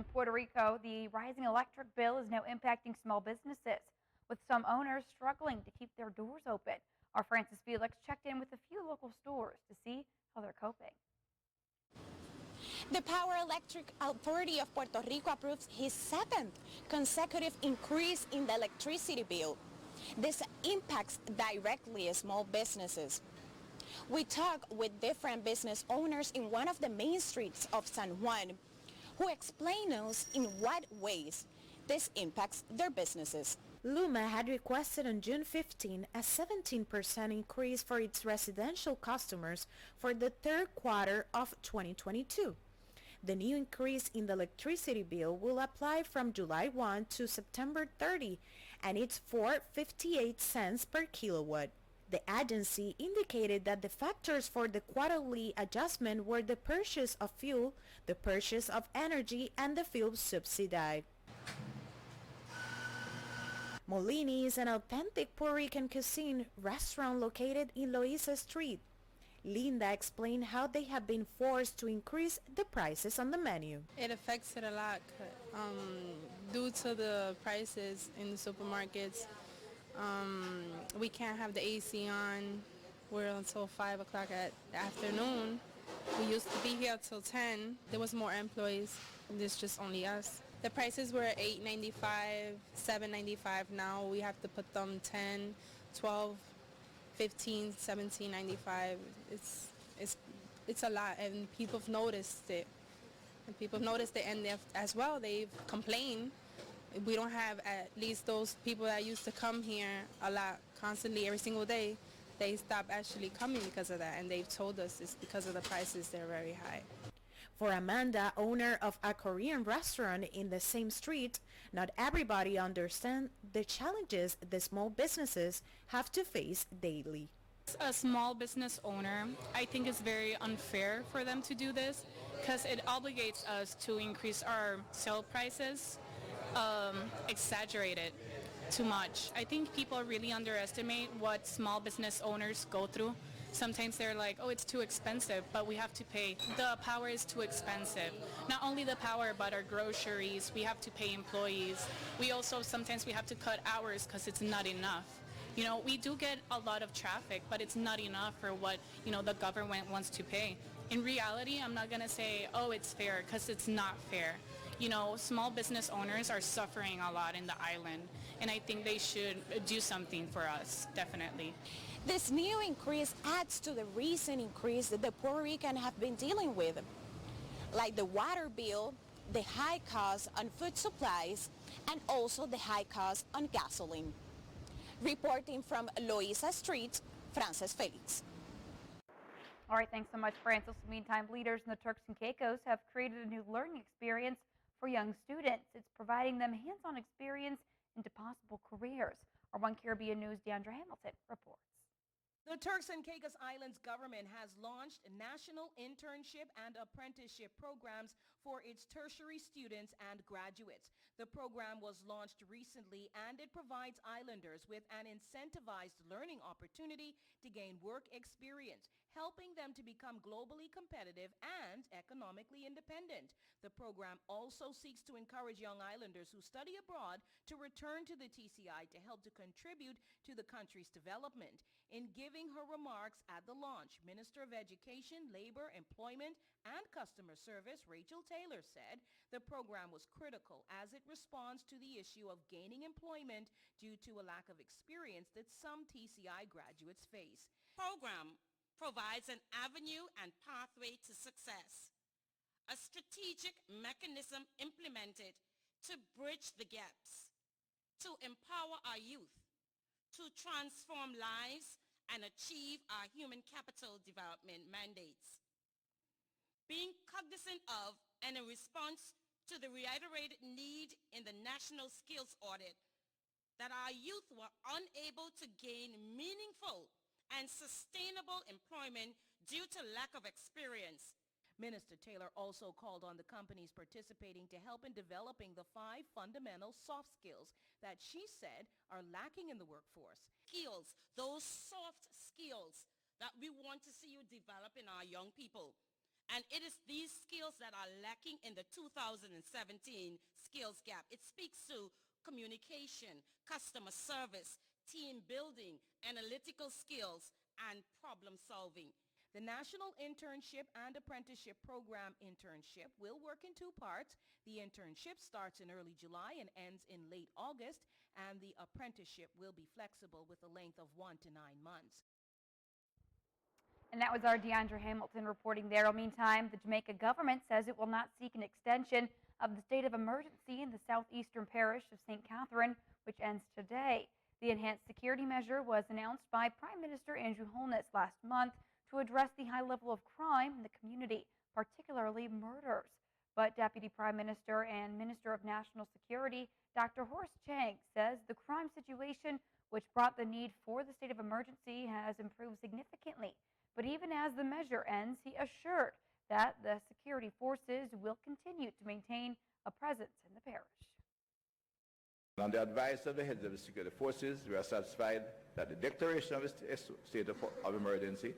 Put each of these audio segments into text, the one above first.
In Puerto Rico, the rising electric bill is now impacting small businesses, with some owners struggling to keep their doors open. Our Francis Felix checked in with a few local stores to see how they're coping. The Power Electric Authority of Puerto Rico approves his seventh consecutive increase in the electricity bill. This impacts directly small businesses. We talk with different business owners in one of the main streets of San Juan, who explain us in what ways this impacts their businesses. Luma had requested on June 15 a 17% increase for its residential customers for the third quarter of 2022. The new increase in the electricity bill will apply from July 1 to September 30, and it's for 58 cents per kilowatt. The agency indicated that the factors for the quarterly adjustment were the purchase of fuel, the purchase of energy, and the fuel subsidy. Molini is an authentic Puerto Rican cuisine restaurant located in Loíza Street. Linda explained how they have been forced to increase the prices on the menu. It affects it a lot due to the prices in the supermarkets. We can't have the AC on. We're until 5 o'clock at the afternoon. We used to be here till 10. There was more employees. There's just only us. The prices were $8.95, $7.95. Now we have to put them 10, 12, 15, 17.95. It's a lot, and people have noticed it. And as well, they've complained. We don't have at least those people that used to come here a lot, constantly, every single day. They stopped actually coming because of that, and they've told us it's because of the prices. They're very high. For Amanda, owner of a Korean restaurant in the same street, not everybody understands the challenges the small businesses have to face daily. As a small business owner, I think it's very unfair for them to do this because it obligates us to increase our sale prices, exaggerate it too much. I think people really underestimate what small business owners go through. Sometimes they're like, oh, it's too expensive, but we have to pay. The power is too expensive. Not only the power, but our groceries. We have to pay employees. Sometimes we have to cut hours because it's not enough. You know, we do get a lot of traffic, but it's not enough for what, the government wants to pay. In reality, I'm not going to say, oh, it's fair, because it's not fair. Small business owners are suffering a lot in the island, and I think they should do something for us, definitely. This new increase adds to the recent increase that the Puerto Rican have been dealing with, like the water bill, the high cost on food supplies, and also the high cost on gasoline. Reporting from Loíza Street, Francis Felix. All right, thanks so much, Francis. Meantime, leaders in the Turks and Caicos have created a new learning experience for young students. It's providing them hands-on experience into possible careers. Our One Caribbean News' Deandra Hamilton reports. The Turks and Caicos Islands government has launched national internship and apprenticeship programs for its tertiary students and graduates. The program was launched recently, and it provides islanders with an incentivized learning opportunity to gain work experience, helping them to become globally competitive and economically independent. The program also seeks to encourage young islanders who study abroad to return to the TCI to help to contribute to the country's development. In giving her remarks at the launch, Minister of Education, Labor, Employment, and Customer Service, Rachel Taylor, said the program was critical as it responds to the issue of gaining employment due to a lack of experience that some TCI graduates face. Program provides an avenue and pathway to success, a strategic mechanism implemented to bridge the gaps, to empower our youth, to transform lives and achieve our human capital development mandates. Being cognizant of and in response to the reiterated need in the national skills audit that our youth were unable to gain meaningful and sustainable employment due to lack of experience. Minister Taylor also called on the companies participating to help in developing the 5 fundamental soft skills that she said are lacking in the workforce. Skills, those soft skills that we want to see you develop in our young people. And it is these skills that are lacking in the 2017 skills gap. It speaks to communication, customer service, team building, analytical skills, and problem solving. The National Internship and Apprenticeship Program internship will work in two parts. The internship starts in early July and ends in late August, and the apprenticeship will be flexible with a length of 1 to 9 months. And that was our DeAndre Hamilton reporting there. Meantime, the Jamaica government says it will not seek an extension of the state of emergency in the southeastern parish of St. Catherine, which ends today. The enhanced security measure was announced by Prime Minister Andrew Holness last month to address the high level of crime in the community, particularly murders. But Deputy Prime Minister and Minister of National Security, Dr. Horace Chang, says the crime situation, which brought the need for the state of emergency, has improved significantly. But even as the measure ends, he assured that the security forces will continue to maintain a presence in the parish. On the advice of the heads of the security forces, we are satisfied that the declaration of a state of emergency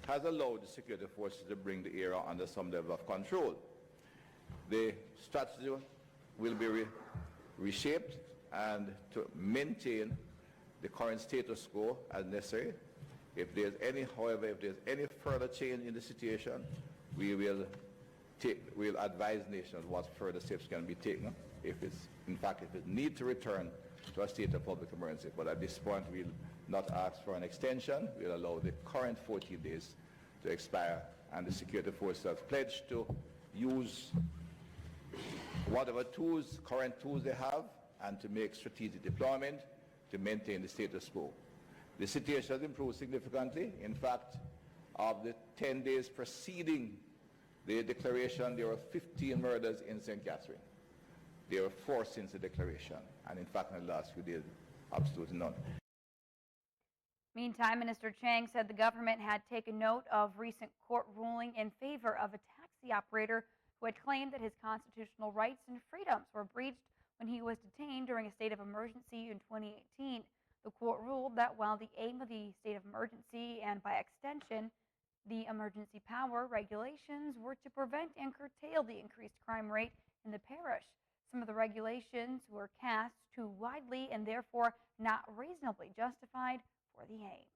has allowed the security forces to bring the area under some level of control. The strategy will be reshaped and to maintain the current status quo as necessary. However, if there's any further change in the situation, we'll advise nations what further steps can be taken if it needs to return to a state of public emergency. But at this point, we'll not ask for an extension. We'll allow the current 14 days to expire, and the security forces have pledged to use whatever current tools they have, and to make strategic deployment to maintain the status quo. The situation has improved significantly. In fact, of the 10 days preceding the declaration, there were 15 murders in St. Catherine. There were 4 since the declaration, and in fact, in the last few days, absolutely none. Meantime, Minister Chang said the government had taken note of recent court ruling in favor of a taxi operator who had claimed that his constitutional rights and freedoms were breached when he was detained during a state of emergency in 2018. The court ruled that while the aim of the state of emergency and by extension the emergency power regulations were to prevent and curtail the increased crime rate in the parish, some of the regulations were cast too widely and therefore not reasonably justified for the aim.